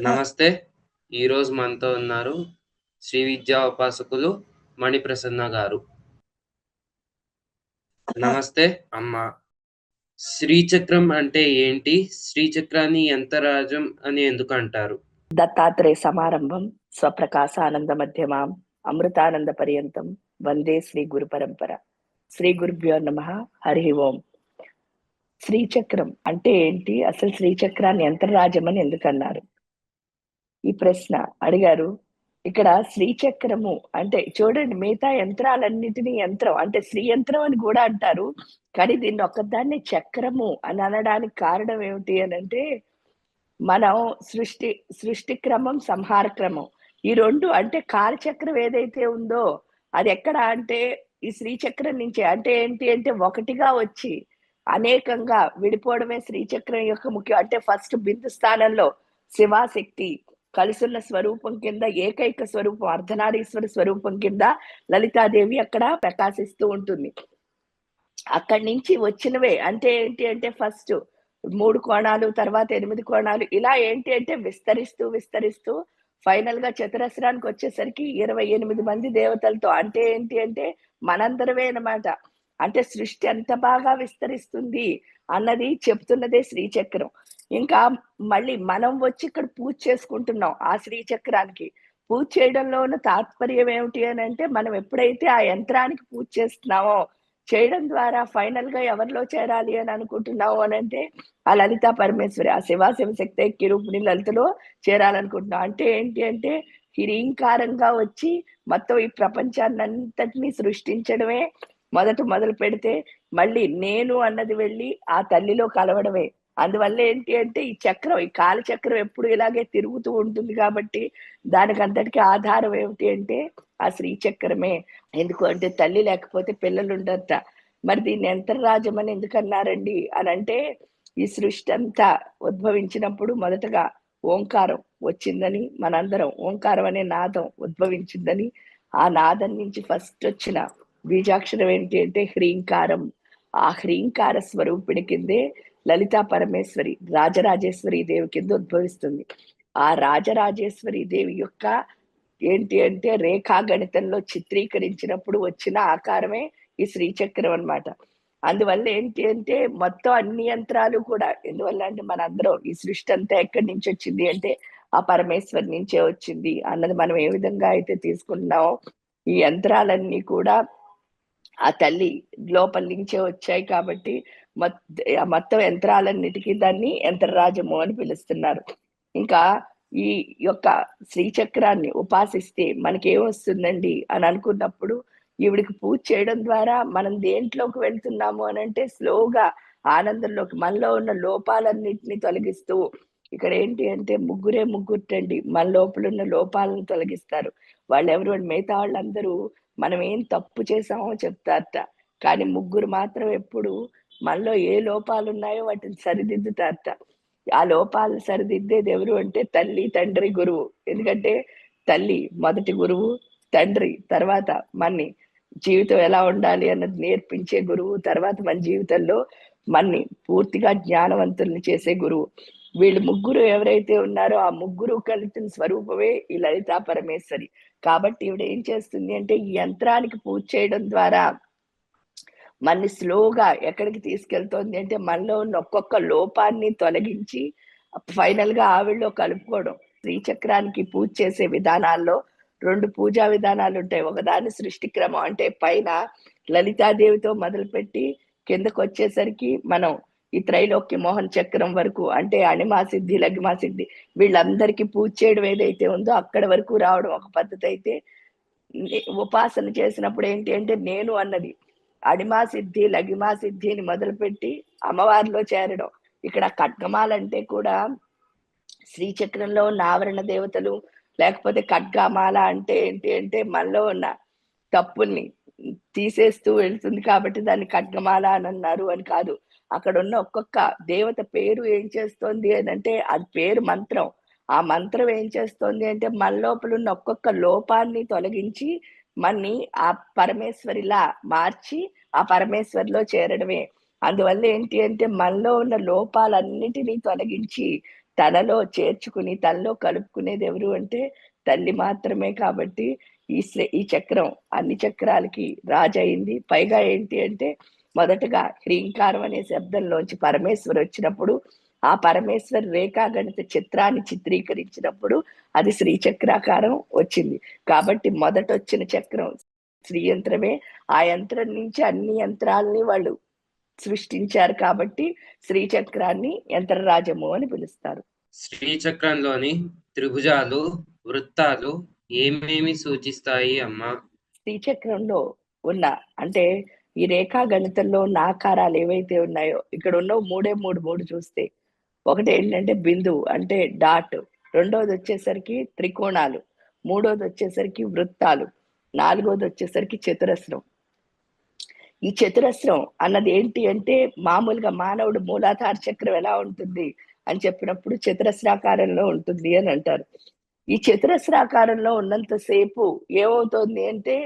నమస్తే. ఈరోజు మనతో ఉన్నారు శ్రీ విద్యా ఉపాసకులు మణిప్రసన్న గారు. నమస్తే అమ్మా. శ్రీచక్రం అంటే ఏంటి? శ్రీచక్రాన్ని యంత్రరాజం అని ఎందుకంటారు? దత్తాత్రేయ సమారంభం స్వప్రకాశానంద మధ్యమాం అమృతానంద పర్యంతం వందే శ్రీ గురు పరంపర. శ్రీ గురుభ్యో నమః. హరి ఓం. శ్రీచక్రం అంటే ఏంటి? అసలు శ్రీచక్రాన్ని యంత్రరాజం అని ఎందుకన్నారు? ఈ ప్రశ్న అడిగారు. ఇక్కడ శ్రీచక్రము అంటే చూడండి, మిగతా యంత్రాలన్నిటినీ యంత్రం అంటే శ్రీ యంత్రం అని కూడా అంటారు. కానీ దీన్ని ఒక్కదాన్ని చక్రము అని అనడానికి కారణం ఏమిటి అనంటే, మనం సృష్టి క్రమం, సంహార క్రమం ఈ 2 అంటే కాలచక్రం ఏదైతే ఉందో అది ఎక్కడ అంటే ఈ శ్రీచక్రం నుంచే. అంటే ఏంటి అంటే ఒకటిగా వచ్చి అనేకంగా విడిపోవడమే శ్రీచక్రం యొక్క ముఖ్యం. అంటే ఫస్ట్ బిందు స్థానంలో శివాశక్తి కలిసున్న స్వరూపం కింద ఏకైక స్వరూపం అర్ధనారీశ్వర స్వరూపం కింద లలితాదేవి అక్కడ ప్రకాశిస్తూ ఉంటుంది. అక్కడి నుంచి వచ్చినవే అంటే ఏంటి అంటే ఫస్ట్ 3 కోణాలు, తర్వాత 8 కోణాలు, ఇలా ఏంటి అంటే విస్తరిస్తూ ఫైనల్ గా చతురస్రానికి వచ్చేసరికి 28 మంది దేవతలతో. అంటే ఏంటి అంటే మనందరమే అన్నమాట. అంటే సృష్టి ఎంత బాగా విస్తరిస్తుంది అన్నది చెప్తున్నదే శ్రీచక్రం. ఇంకా మళ్ళీ మనం వచ్చి ఇక్కడ పూజ చేసుకుంటున్నాం ఆ శ్రీచక్రానికి. పూజ చేయడంలో ఉన్న తాత్పర్యం ఏమిటి అని అంటే, మనం ఎప్పుడైతే ఆ యంత్రానికి పూజ చేస్తున్నామో, చేయడం ద్వారా ఫైనల్ గా ఎవరిలో చేరాలి అని అనుకుంటున్నావు అని అంటే ఆ లలితా పరమేశ్వరి, ఆ శివశక్తి ఐక్య రూపిణి లలితలో చేరాలనుకుంటున్నాం. అంటే ఏంటి అంటే హిరీంకారంగా వచ్చి మొత్తం ఈ ప్రపంచాన్నంతటినీ సృష్టించడమే మొదలు పెడితే, మళ్ళీ నేను అన్నది వెళ్ళి ఆ తల్లిలో కలవడమే. అందువల్ల ఏంటి అంటే ఈ చక్రం, ఈ కాలచక్రం ఎప్పుడు ఇలాగే తిరుగుతూ ఉంటుంది కాబట్టి దానికంతటికి ఆధారం ఏమిటి అంటే ఆ శ్రీచక్రమే. ఎందుకు అంటే తల్లి లేకపోతే పిల్లలు ఉండరట. మరి దీన్ని యంత్రరాజం అని ఎందుకన్నారండి అని అంటే, ఈ సృష్టి అంతా ఉద్భవించినప్పుడు మొదటగా ఓంకారం వచ్చిందని, మనందరం ఓంకారం అనే నాదం ఉద్భవించిందని, ఆ నాదం నుంచి ఫస్ట్ వచ్చిన బీజాక్షరం ఏంటి అంటే హ్రీంకారం. ఆ హ్రీంకార స్వరూపిణి కిందే లలితా పరమేశ్వరి రాజరాజేశ్వరి దేవి కింద ఉద్భవిస్తుంది. ఆ రాజరాజేశ్వరి దేవి యొక్క ఏంటి అంటే రేఖా గణితంలో చిత్రీకరించినప్పుడు వచ్చిన ఆకారమే ఈ శ్రీచక్రం అన్నమాట. అందువల్ల ఏంటి అంటే మొత్తం అన్ని యంత్రాలు కూడా ఎందువల్ల అంటే మనందరం ఈ సృష్టి అంతా ఎక్కడి నుంచి వచ్చింది అంటే ఆ పరమేశ్వరి నుంచే వచ్చింది అన్నది మనం ఏ విధంగా అయితే తీసుకుంటున్నామో, ఈ యంత్రాలన్నీ కూడా ఆ తల్లి లోపల నుంచే వచ్చాయి కాబట్టి మొత్తం యంత్రాలన్నిటికీ దాన్ని యంత్రరాజము అని పిలుస్తున్నారు. ఇంకా ఈ యొక్క శ్రీచక్రాన్ని ఉపాసిస్తే మనకేమొస్తుందండి అని అనుకున్నప్పుడు, ఈవిడికి పూజ చేయడం ద్వారా మనం దేంట్లోకి వెళ్తున్నాము అని అంటే స్లోగా ఆనందంలోకి, మనలో ఉన్న లోపాలన్నిటిని తొలగిస్తూ. ఇక్కడ ఏంటి అంటే ముగ్గురుటండి మన లోపల ఉన్న లోపాలను తొలగిస్తారు. వాళ్ళెవరు అంటే మిగతా వాళ్ళందరూ మనం ఏం తప్పు చేసామో చెప్తారట. కానీ ముగ్గురు మాత్రం ఎప్పుడు మనలో ఏ లోపాలు ఉన్నాయో వాటిని సరిదిద్దుతారట. ఆ లోపాలను సరిదిద్దేది ఎవరు అంటే తల్లి, తండ్రి, గురువు. ఎందుకంటే తల్లి మొదటి గురువు, తండ్రి తర్వాత మన్ని జీవితం ఎలా ఉండాలి అన్నది నేర్పించే గురువు, తర్వాత మన జీవితంలో మన్ని పూర్తిగా జ్ఞానవంతుల్ని చేసే గురువు. వీళ్ళు ముగ్గురు ఎవరైతే ఉన్నారో ఆ ముగ్గురు కలిసిన స్వరూపమే ఈ లలితా పరమేశ్వరి. కాబట్టి ఈవిడ ఏం చేస్తుంది అంటే ఈ యంత్రానికి పూజ చేయడం ద్వారా మనని స్లోగా ఎక్కడికి తీసుకెళ్తోంది అంటే మనలో ఉన్న ఒక్కొక్క లోపాన్ని తొలగించి ఫైనల్ గా ఆవిడలో కలుపుకోవడం. శ్రీచక్రానికి పూజ చేసే విధానాల్లో 2 పూజా విధానాలు ఉంటాయి. ఒకదాని సృష్టి క్రమం అంటే పైన లలితాదేవితో మొదలుపెట్టి కిందకు వచ్చేసరికి మనం ఈ త్రైలోక్య మోహన్ చక్రం వరకు అంటే అణిమా సిద్ధి, లఘిమా సిద్ధి వీళ్ళందరికీ పూజ చేయడం ఏదైతే ఉందో అక్కడ వరకు రావడం ఒక పద్ధతి అయితే, ఉపాసన చేసినప్పుడు ఏంటి అంటే నేను అన్నది అడిమా సిద్ధి, లఘిమా సిద్ధిని మొదలుపెట్టి అమ్మవారిలో చేరడం. ఇక్కడ ఖడ్గమాలంటే కూడా శ్రీచక్రంలో ఉన్న ఆవరణ దేవతలు, లేకపోతే ఖడ్గమాల అంటే ఏంటి అంటే మనలో ఉన్న తప్పుల్ని తీసేస్తూ వెళ్తుంది కాబట్టి దాన్ని ఖడ్గమాల అని అన్నారు అని కాదు. అక్కడ ఉన్న ఒక్కొక్క దేవత పేరు ఏం చేస్తోంది అని అంటే అది పేరు మంత్రం. ఆ మంత్రం ఏం చేస్తోంది అంటే మన లోపల ఉన్న ఒక్కొక్క లోపాన్ని తొలగించి మన్ని ఆ పరమేశ్వరిలా మార్చి ఆ పరమేశ్వరిలో చేరడమే. అందువల్ల ఏంటి అంటే మనలో ఉన్న లోపాలన్నిటినీ తొలగించి తనలో చేర్చుకుని తనలో కలుపుకునేది ఎవరు అంటే తల్లి మాత్రమే. కాబట్టి ఈ చక్రం అన్ని చక్రాలకి రాజు అయింది. పైగా ఏంటి అంటే మొదటగా హ్రీంకారం అనే శబ్దంలోంచి పరమేశ్వరు వచ్చినప్పుడు ఆ పరమేశ్వర్ రేఖాగణిత చిత్రాన్ని చిత్రీకరించినప్పుడు అది శ్రీచక్రాకారం వచ్చింది. కాబట్టి మొదట వచ్చిన చక్రం శ్రీ యంత్రమే. ఆ యంత్రం నుంచి అన్ని యంత్రాలని వాళ్ళు సృష్టించారు కాబట్టి శ్రీచక్రాన్ని యంత్రరాజము అని పిలుస్తారు. శ్రీచక్రంలోని త్రిభుజాలు, వృత్తాలు ఏమేమి సూచిస్తాయి అమ్మా? శ్రీచక్రంలో ఉన్న అంటే ఈ రేఖా గణితంలో ఉన్న ఆకారాలు ఏవైతే ఉన్నాయో ఇక్కడ ఉన్న మూడు చూస్తే ఒకటి ఏంటంటే బిందువు అంటే డాట్, రెండోది వచ్చేసరికి త్రికోణాలు, మూడోది వచ్చేసరికి వృత్తాలు, నాలుగోది వచ్చేసరికి చతురస్రం. ఈ చతురస్రం అన్నది ఏంటి అంటే మామూలుగా మానవుడు మూలాధార చక్రం ఎలా ఉంటుంది అని చెప్పినప్పుడు చతురస్రాకారంలో ఉంటుంది అని అంటారు. ఈ చతురస్రాకారంలో ఉన్నంతసేపు ఏమవుతుంది అంటే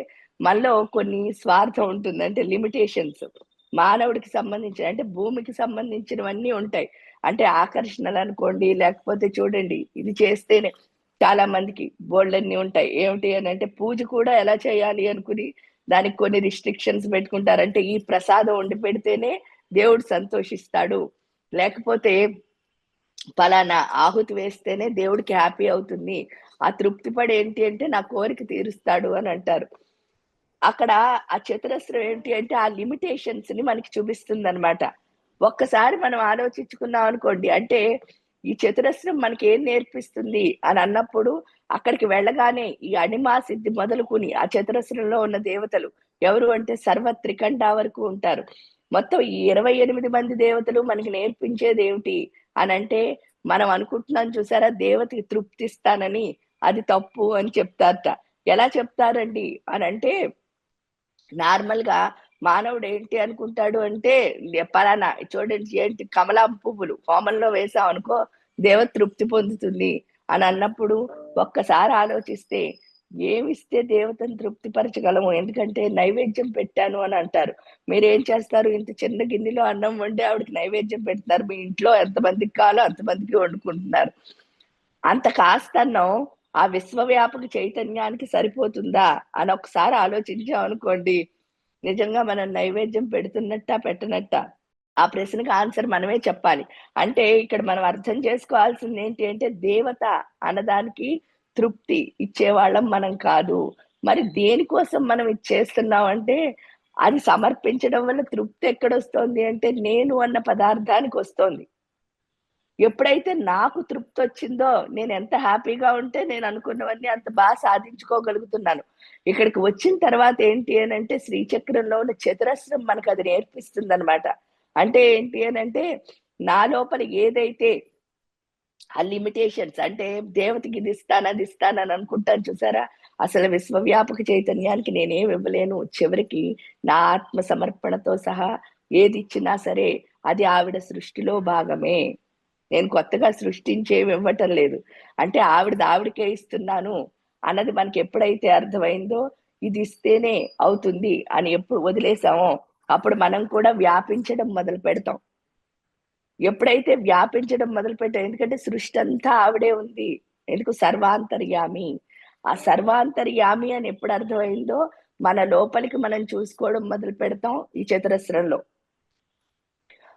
మనలో కొన్ని స్వార్థం ఉంటుంది, అంటే లిమిటేషన్స్. మానవుడికి సంబంధించిన అంటే భూమికి సంబంధించినవన్నీ ఉంటాయి. అంటే ఆకర్షణలు అనుకోండి, లేకపోతే చూడండి ఇది చేస్తేనే చాలా మందికి బోల్డన్ని ఉంటాయి. ఏమిటి అని అంటే పూజ కూడా ఎలా చేయాలి అనుకుని దానికి కొన్ని రిస్ట్రిక్షన్స్ పెట్టుకుంటారు. అంటే ఈ ప్రసాదం వండి పెడితేనే దేవుడు సంతోషిస్తాడు, లేకపోతే పలానా ఆహుతి వేస్తేనే దేవుడికి హ్యాపీ అవుతుంది, ఆ తృప్తి పడి ఏంటి అంటే నా కోరిక తీరుస్తాడు అని అంటారు. అక్కడ ఆ చతురస్రం ఏంటి అంటే ఆ లిమిటేషన్స్ ని మనకి చూపిస్తుంది అనమాట. ఒక్కసారి మనం ఆలోచించుకున్నాం అనుకోండి, అంటే ఈ చతురస్రం మనకి ఏం నేర్పిస్తుంది అని అన్నప్పుడు అక్కడికి వెళ్ళగానే ఈ అణిమా సిద్ధి మొదలుకుని ఆ చతురస్రంలో ఉన్న దేవతలు ఎవరు అంటే సర్వత్రికంఠ వరకు ఉంటారు. మొత్తం ఈ 28 మంది దేవతలు మనకి నేర్పించేది ఏమిటి అని అంటే మనం అనుకుంటున్నాం చూసారా దేవతకి తృప్తిస్తానని, అది తప్పు అని చెప్తారట. ఎలా చెప్తారండి అని అంటే నార్మల్ గా మానవుడు ఏంటి అనుకుంటాడు అంటే పలానా చూడండి ఏంటి కమలాం పువ్వులు హోమంలో వేసాం అనుకో దేవ తృప్తి పొందుతుంది అని అన్నప్పుడు ఒక్కసారి ఆలోచిస్తే ఏమిస్తే దేవతను తృప్తిపరచగలము, ఎందుకంటే నైవేద్యం పెట్టాను అని అంటారు. మీరేం చేస్తారు, ఇంత చిన్న గిన్నెలో అన్నం వండి ఆవిడకి నైవేద్యం పెడతారు, మీ ఇంట్లో ఎంతమందికి కావాలో అంతమందికి వండుకుంటున్నారు. అంత కాస్తన్నం ఆ విశ్వవ్యాపక చైతన్యానికి సరిపోతుందా అని ఒకసారి ఆలోచించాం అనుకోండి, నిజంగా మనం నైవేద్యం పెడుతున్నట్టా పెట్టనట్టా ఆ ప్రశ్నకు ఆన్సర్ మనమే చెప్పాలి. అంటే ఇక్కడ మనం అర్థం చేసుకోవాల్సింది ఏంటి అంటే దేవత అన్నదానికి తృప్తి ఇచ్చేవాళ్ళం మనం కాదు. మరి దేనికోసం మనం ఇది చేస్తున్నాం అంటే అది సమర్పించడం వల్ల తృప్తి ఎక్కడొస్తోంది అంటే నేను అన్న పదార్థానికి వస్తోంది. ఎప్పుడైతే నాకు తృప్తి వచ్చిందో నేను ఎంత హ్యాపీగా ఉంటే నేను అనుకున్నవన్నీ అంత బాగా సాధించుకోగలుగుతున్నాను. ఇక్కడికి వచ్చిన తర్వాత ఏంటి అని అంటే శ్రీచక్రంలో ఉన్న చతురస్రం మనకు అది నేర్పిస్తుంది అనమాట. అంటే ఏంటి అని అంటే నా లోపల ఏదైతే ఆ లిమిటేషన్స్ అంటే దేవతకి ఇది ఇస్తాను అది ఇస్తాను అని అనుకుంటాను చూసారా, అసలు విశ్వవ్యాపక చైతన్యానికి నేనేం ఇవ్వలేను. చివరికి నా ఆత్మ సమర్పణతో సహా ఏది ఇచ్చినా సరే అది ఆవిడ సృష్టిలో భాగమే. నేను కొత్తగా సృష్టించేవి ఇవ్వటం లేదు. అంటే ఆవిడకే ఇస్తున్నాను అన్నది మనకి ఎప్పుడైతే అర్థమైందో ఇది ఇస్తేనే అవుతుంది అని ఎప్పుడు వదిలేసామో అప్పుడు మనం కూడా వ్యాపించడం మొదలు పెడతాం. ఎప్పుడైతే వ్యాపించడం మొదలు పెట్టాం, ఎందుకంటే సృష్టి అంతా ఆవిడే ఉంది, ఎందుకు సర్వాంతర్యామి. ఆ సర్వాంతర్యామి అని ఎప్పుడు అర్థమైందో మన లోపలికి మనం చూసుకోవడం మొదలు పెడతాం ఈ చతురస్రంలో.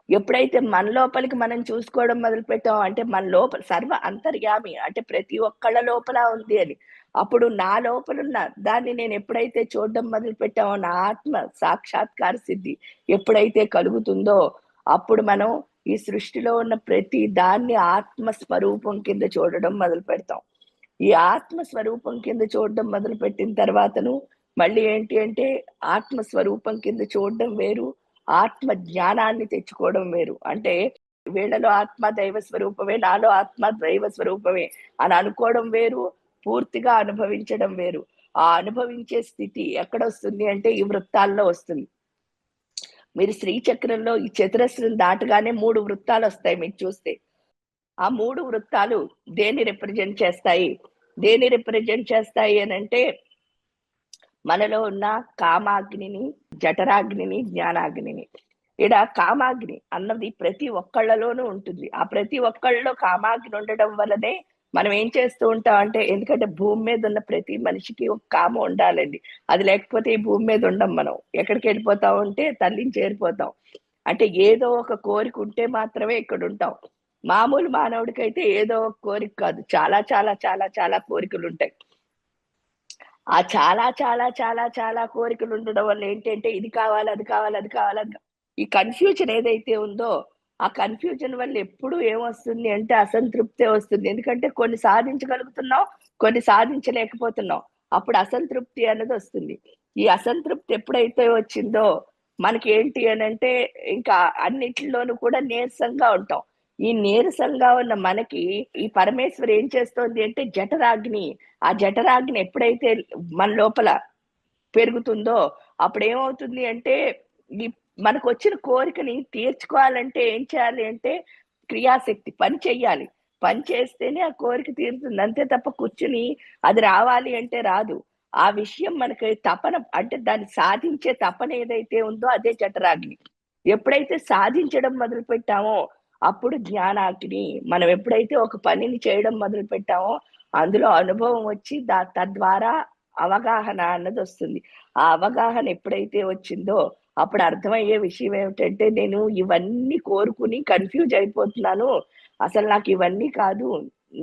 ఎప్పుడైతే మన లోపలికి మనం చూసుకోవడం మొదలు పెట్టాం అంటే మన లోపల సర్వ అంతర్యామి అంటే ప్రతి ఒక్కళ్ళ లోపల ఉంది అని, అప్పుడు నా లోపలున్న దాన్ని నేను ఎప్పుడైతే చూడడం మొదలు పెట్టామో నా ఆత్మ సాక్షాత్కార సిద్ధి ఎప్పుడైతే కలుగుతుందో అప్పుడు మనం ఈ సృష్టిలో ఉన్న ప్రతి దాన్ని ఆత్మ స్వరూపం కింద చూడడం మొదలు పెడతాం. ఈ ఆత్మ స్వరూపం కింద చూడడం మొదలు పెట్టిన తర్వాతను మళ్ళీ ఏంటి అంటే ఆత్మ స్వరూపం కింద చూడడం వేరు, ఆత్మ జ్ఞానాన్ని తెచ్చుకోవడం వేరు. అంటే వీళ్ళలో ఆత్మ దైవ స్వరూపమే, నాలో ఆత్మ దైవ స్వరూపమే అని అనుకోవడం వేరు, పూర్తిగా అనుభవించడం వేరు. ఆ అనుభవించే స్థితి ఎక్కడొస్తుంది అంటే ఈ వృత్తాల్లో వస్తుంది. మీరు శ్రీచక్రంలో ఈ చతురస్రం దాటగానే 3 వృత్తాలు వస్తాయి మీకు చూస్తే. ఆ 3 వృత్తాలు దేన్ని రిప్రజెంట్ చేస్తాయి? దేన్ని రిప్రజెంట్ చేస్తాయి అని అంటే మనలో ఉన్న కామాగ్నిని, జఠరాగ్నిని, జ్ఞానాగ్నిని. ఈడ కామాగ్ని అన్నది ప్రతి ఒక్కళ్ళలోనూ ఉంటుంది. ఆ ప్రతి ఒక్కళ్ళలో కామాగ్ని ఉండడం వల్లనే మనం ఏం చేస్తూ ఉంటాం అంటే, ఎందుకంటే భూమి మీద ఉన్న ప్రతి మనిషికి ఒక కామం ఉండాలండి. అది లేకపోతే ఈ భూమి మీద ఉండం మనం. ఎక్కడికి వెళ్ళిపోతాం అంటే తల్లిని చేరిపోతాం. అంటే ఏదో ఒక కోరిక ఉంటే మాత్రమే ఇక్కడ ఉంటాం. మామూలు మానవుడికైతే ఏదో ఒక కోరిక కాదు, చాలా చాలా చాలా చాలా కోరికలు ఉంటాయి. ఆ చాలా చాలా చాలా చాలా కోరికలు ఉండడం వల్ల ఏంటంటే ఇది కావాలి, అది కావాలి, అది కావాలి ఈ కన్‌ఫ్యూజన్ ఏదైతే ఉందో, ఆ కన్‌ఫ్యూజన్ వల్ల ఎప్పుడు ఏమొస్తుంది అంటే అసంతృప్తే వస్తుంది. ఎందుకంటే కొన్ని సాధించగలుగుతున్నాం, కొన్ని సాధించలేకపోతున్నాం. అప్పుడు అసంతృప్తి అన్నదొస్తుంది. ఈ అసంతృప్తి ఎప్పుడైతే వచ్చిందో మనకేంటి అనంటే ఇంకా అన్నిటిలోనూ కూడా నీరసంగా ఉంటాం. ఈ నీరసంగా ఉన్న మనకి ఈ పరమేశ్వరి ఏం చేస్తోంది అంటే జఠరాగ్ని, ఆ జఠరాగ్ని ఎప్పుడైతే మన లోపల పెరుగుతుందో అప్పుడేమవుతుంది అంటే ఈ మనకొచ్చిన కోరికని తీర్చుకోవాలంటే ఏం చేయాలి అంటే క్రియాశక్తి పని చెయ్యాలి. పని చేస్తేనే ఆ కోరిక తీరుతుంది. అంతే తప్ప కూర్చొని అది రావాలి అంటే రాదు. ఆ విషయం మనకి తపన అంటే దాన్ని సాధించే తపన ఏదైతే ఉందో అదే జఠరాగ్ని. ఎప్పుడైతే సాధించడం మొదలుపెట్టామో అప్పుడు జ్ఞానాగ్ని. మనం ఎప్పుడైతే ఒక పనిని చేయడం మొదలుపెట్టామో అందులో అనుభవం వచ్చి తద్వారా అవగాహన అన్నదొస్తుంది. ఆ అవగాహన ఎప్పుడైతే వచ్చిందో అప్పుడు అర్థమయ్యే విషయం ఏమిటంటే నేను ఇవన్నీ కోరుకుని కన్‌ఫ్యూజ్ అయిపోతున్నాను. అసలు నాకు ఇవన్నీ కాదు.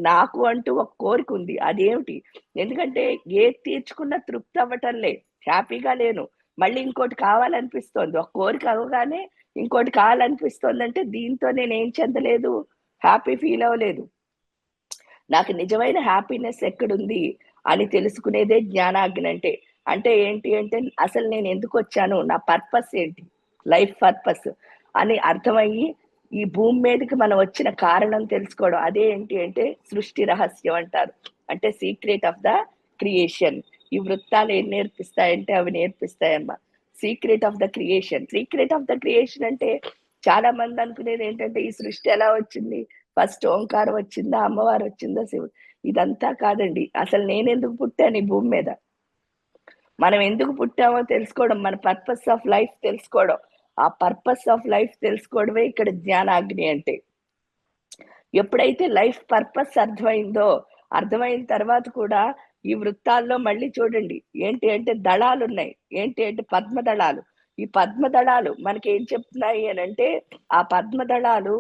నాకు అంటూ ఒక కోరికుంది. అదేమిటి? ఎందుకంటే ఏది తీర్చుకున్నా తృప్తి అవ్వటంలే. హ్యాపీగా లేను. మళ్ళీ ఇంకోటి కావాలనిపిస్తోంది. ఒక కోరిక అవ్వగానే ఇంకోటి కావాలనిపిస్తోందంటే దీంతో నేనేం చెందలేదు. హ్యాపీ ఫీల్ అవ్వలేదు. నాకు నిజమైన హ్యాపీనెస్ ఎక్కడుంది అని తెలుసుకునేదే జ్ఞానాగ్ని అంటే. అంటే ఏంటి అంటే అసలు నేను ఎందుకొచ్చాను? నా పర్పస్ ఏంటి? లైఫ్ పర్పస్ అని అర్థమయ్యి ఈ భూమి మీదకి మనం వచ్చిన కారణం తెలుసుకోవడం. అదే ఏంటి అంటే సృష్టి రహస్యం అంటారు. అంటే సీక్రెట్ ఆఫ్ ద క్రియేషన్. ఈ వృత్తాలు ఏం నేర్పిస్తాయంటే అవి నేర్పిస్తాయమ్మా. Secret of the creation. Secret of the creation అంటే చాలా మంది అనుకునేది ఏంటంటే ఈ సృష్టి ఎలా వచ్చింది? ఫస్ట్ ఓంకారం వచ్చిందా? అమ్మవారు వచ్చిందా? శివుడు. ఇదంతా కాదండి. అసలు నేనెందుకు పుట్టాను ఈ భూమి మీద? మనం ఎందుకు పుట్టామో తెలుసుకోవడం, మన పర్పస్ ఆఫ్ లైఫ్ తెలుసుకోవడం. ఆ పర్పస్ ఆఫ్ లైఫ్ తెలుసుకోవడమే ఇక్కడ జ్ఞానాగ్ని అంటే. ఎప్పుడైతే లైఫ్ పర్పస్ అర్థమైందో, అర్థమైన తర్వాత కూడా ఈ వృత్తాల్లో మళ్ళీ చూడండి. ఏంటి అంటే దళాలున్నాయి. ఏంటి అంటే పద్మ దళాలు. ఈ పద్మ దళాలు మనకేం చెప్తున్నాయి అనంటే, ఆ పద్మ దళాలు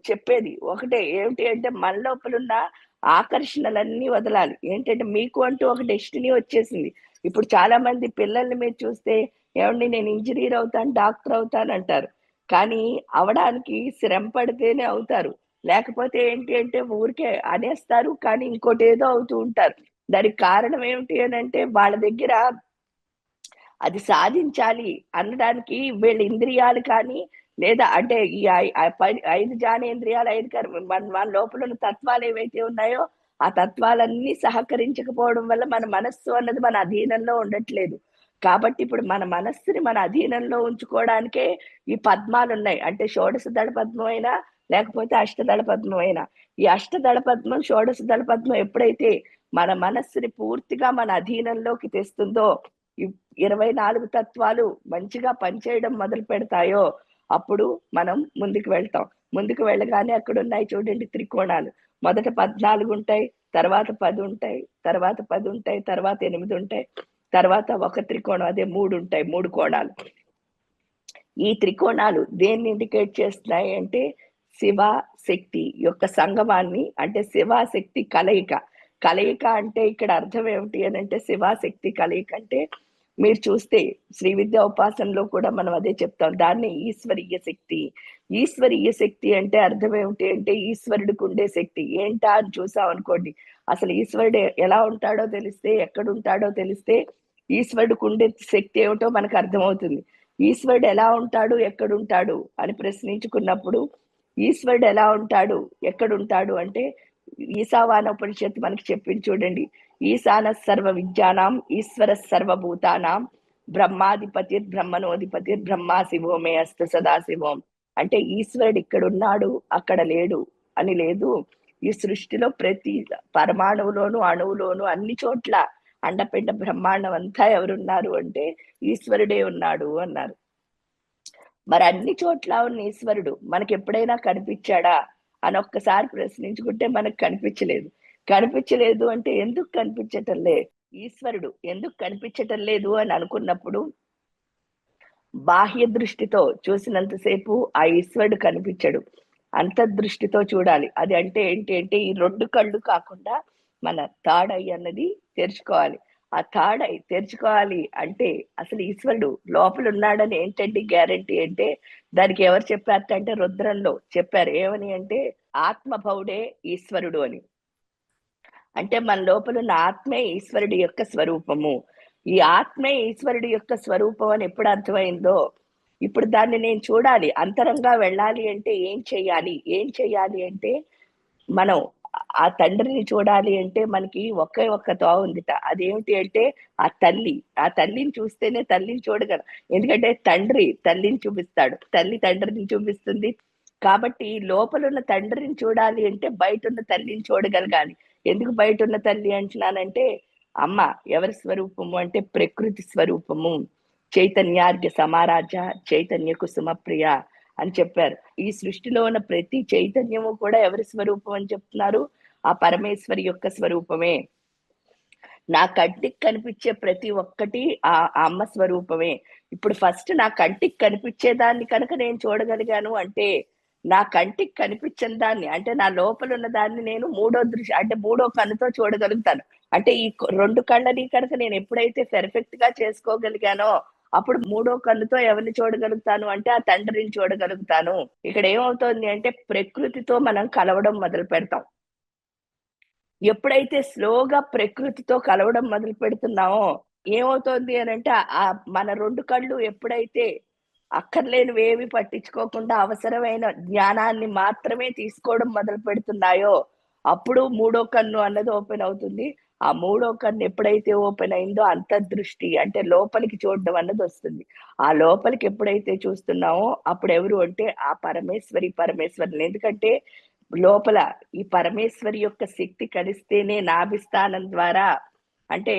చెప్పేది ఒకటే. ఏమిటి అంటే మన లోపలున్న ఆకర్షణలన్నీ వదలాలి. ఏంటంటే మీకు అంటూ ఒక డెస్టినీ వచ్చేసింది. ఇప్పుడు చాలా మంది పిల్లల్ని మీరు చూస్తే, ఏవండీ నేను ఇంజినీర్ అవుతాను, డాక్టర్ అవుతానంటారు. కానీ అవ్వడానికి శ్రమ పడితేనే అవుతారు. లేకపోతే ఏంటి అంటే ఊరికే అనేస్తారు. కానీ ఇంకోటేదో అవుతూ ఉంటారు. దానికి కారణం ఏమిటి అనంటే వాళ్ళ దగ్గర అది సాధించాలి అనడానికి వీళ్ళ ఇంద్రియాలు కానీ, లేదా అంటే ఈ 5 జ్ఞానేంద్రియాలు, 5 మన లోపల ఉన్న తత్వాలు ఏవైతే ఉన్నాయో, ఆ తత్వాలన్నీ సహకరించకపోవడం వల్ల మన మనస్సు అన్నది మన అధీనంలో ఉండట్లేదు. కాబట్టి ఇప్పుడు మన మనస్సుని మన అధీనంలో ఉంచుకోవడానికే ఈ పద్మాలున్నాయి. అంటే షోడశ దళ పద్మమైనా, లేకపోతే అష్టదళ పద్మమైనా. ఈ అష్టదళ పద్మం, షోడశ దళ పద్మం ఎప్పుడైతే మన మనస్సుని పూర్తిగా మన అధీనంలోకి తెస్తుందో, ఈ 24 తత్వాలు మంచిగా పనిచేయడం మొదలు పెడతాయో, అప్పుడు మనం ముందుకు వెళ్తాం. ముందుకు వెళ్ళగానే అక్కడున్నాయి చూడండి త్రికోణాలు. మొదట 14 ఉంటాయి. తర్వాత 10 ఉంటాయి. తర్వాత 10 ఉంటాయి. తర్వాత 8 ఉంటాయి. తర్వాత ఒక త్రికోణం అదే 3 ఉంటాయి. 3 కోణాలు. ఈ త్రికోణాలు దేన్ని ఇండికేట్ చేస్తున్నాయి అంటే శివ, శక్తి యొక్క సంగమాన్ని, అంటే శివ, శక్తి కలయిక. కలయిక అంటే ఇక్కడ అర్థం ఏమిటి అనంటే శివ, శక్తి కలయిక అంటే మీరు చూస్తే శ్రీ విద్యా ఉపాసనలో కూడా మనం అదే చెప్తాం. దాన్ని ఈశ్వరీయ శక్తి. ఈశ్వరీయ శక్తి అంటే అర్థం ఏమిటి అంటే ఈశ్వరుడికి ఉండే శక్తి. ఏంటా అని చూసామనుకోండి, అసలు ఈశ్వరుడు ఎలా ఉంటాడో తెలిస్తే, ఎక్కడుంటాడో తెలిస్తే ఈశ్వరుడికి ఉండే శక్తి ఏమిటో మనకు అర్థమవుతుంది. ఈశ్వరుడు ఎలా ఉంటాడు, ఎక్కడుంటాడు అని ప్రశ్నించుకున్నప్పుడు ఈశ్వరుడు ఎలా ఉంటాడు, ఎక్కడుంటాడు అంటే ఈశావానోపనిషత్తు మనకి చెప్పింది చూడండి. ఈశాన సర్వ విద్యానాం ఈశ్వర సర్వభూతానాం బ్రహ్మాధిపతిర్ బ్రహ్మణోధిపతిర్ బ్రహ్మా శివో మే అస్తు సదాశివం. అంటే ఈశ్వరుడు ఇక్కడ ఉన్నాడు అక్కడ లేడు అని లేదు. ఈ సృష్టిలో ప్రతి పరమాణువులోను, అణువులోను, అన్ని చోట్ల అండపిండ బ్రహ్మాండం అంతా ఎవరున్నారు అంటే ఈశ్వరుడే ఉన్నాడు అన్నారు. మరి అన్ని చోట్ల ఉన్న ఈశ్వరుడు మనకి ఎప్పుడైనా కనిపించాడా అని ఒక్కసారి ప్రశ్నించుకుంటే మనకు కనిపించలేదు అంటే ఎందుకు కనిపించటం లేదు, ఈశ్వరుడు ఎందుకు కనిపించటం లేదు అని అనుకున్నప్పుడు బాహ్య దృష్టితో చూసినంతసేపు ఆ ఈశ్వరుడు కనిపించడు, అంతర్దృష్టితో చూడాలి. అది అంటే ఏంటి అంటే ఈ 2 కళ్ళు కాకుండా మన థర్డ్ ఐ అన్నది తెరుచుకోవాలి. ఆ థర్డ్ ఐ తెరుచుకోవాలి అంటే అసలు ఈశ్వరుడు లోపల ఉన్నాడని ఏంటండి గ్యారంటీ అంటే, దానికి ఎవరు చెప్పారట అంటే రుద్రంలో చెప్పారు. ఏమని అంటే ఆత్మభౌడే ఈశ్వరుడు అని. అంటే మన లోపల ఉన్న ఆత్మే ఈశ్వరుడి యొక్క స్వరూపము. ఈ ఆత్మే ఈశ్వరుడి యొక్క స్వరూపం అని ఎప్పుడు అర్థమైందో, ఇప్పుడు దాన్ని నేను చూడాలి, అంతరంగా వెళ్ళాలి అంటే ఏం చేయాలి అంటే మనం ఆ తండ్రిని చూడాలి అంటే మనకి ఒకే ఒక్క తోవ ఉందిట. అదేమిటి అంటే ఆ తల్లి. ఆ తల్లిని చూస్తేనే తల్లిని చూడగలం. ఎందుకంటే తండ్రి తల్లిని చూపిస్తాడు, తల్లి తండ్రిని చూపిస్తుంది. కాబట్టి లోపలున్న తండ్రిని చూడాలి అంటే బయటున్న తల్లిని చూడగలగాలి. ఎందుకు బయటున్న తల్లి అంటున్నానంటే, అమ్మ ఎవరి స్వరూపము అంటే ప్రకృతి స్వరూపము. చైతన్యార్ఘ్య సమారాధ్య చైతన్య కుసుమ ప్రియ అని చెప్పారు. ఈ సృష్టిలో ఉన్న ప్రతి చైతన్యము కూడా ఎవరి స్వరూపం అని చెప్తున్నారు? ఆ పరమేశ్వరి యొక్క స్వరూపమే. నా కంటికి కనిపించే ప్రతి ఒక్కటి ఆ అమ్మ స్వరూపమే. ఇప్పుడు ఫస్ట్ నా కంటికి కనిపించేదాన్ని కనుక నేను చూడగలిగాను అంటే, నా కంటికి కనిపించని దాన్ని అంటే నా లోపల ఉన్న దాన్ని నేను మూడో కన్నుతో చూడగలుగుతాను. అంటే ఈ 2 కళ్ళని కనుక నేను ఎప్పుడైతే పెర్ఫెక్ట్ గా చేసుకోగలిగానో అప్పుడు మూడో కన్నుతో ఎవరిని చూడగలుగుతాను అంటే ఆ తండ్రిని చూడగలుగుతాను. ఇక్కడ ఏమవుతోంది అంటే ప్రకృతితో మనం కలవడం మొదలు పెడతాం. ఎప్పుడైతే స్లోగా ప్రకృతితో కలవడం మొదలు పెడుతున్నామో ఏమవుతోంది అని అంటే ఆ మన 2 కళ్ళు ఎప్పుడైతే అక్కర్లేనివేవి పట్టించుకోకుండా అవసరమైన జ్ఞానాన్ని మాత్రమే తీసుకోవడం మొదలు పెడుతున్నాయో అప్పుడు మూడో కన్ను అన్నది ఓపెన్ అవుతుంది. ఆ మూడో కన్ను ఎప్పుడైతే ఓపెన్ అయిందో అంతర్దృష్టి అంటే లోపలికి చూడడం అన్నది వస్తుంది. ఆ లోపలికి ఎప్పుడైతే చూస్తున్నామో అప్పుడు ఎవరు అంటే ఆ పరమేశ్వరులు. ఎందుకంటే లోపల ఈ పరమేశ్వరి యొక్క శక్తి కలిస్తేనే నాభిస్థానం ద్వారా అంటే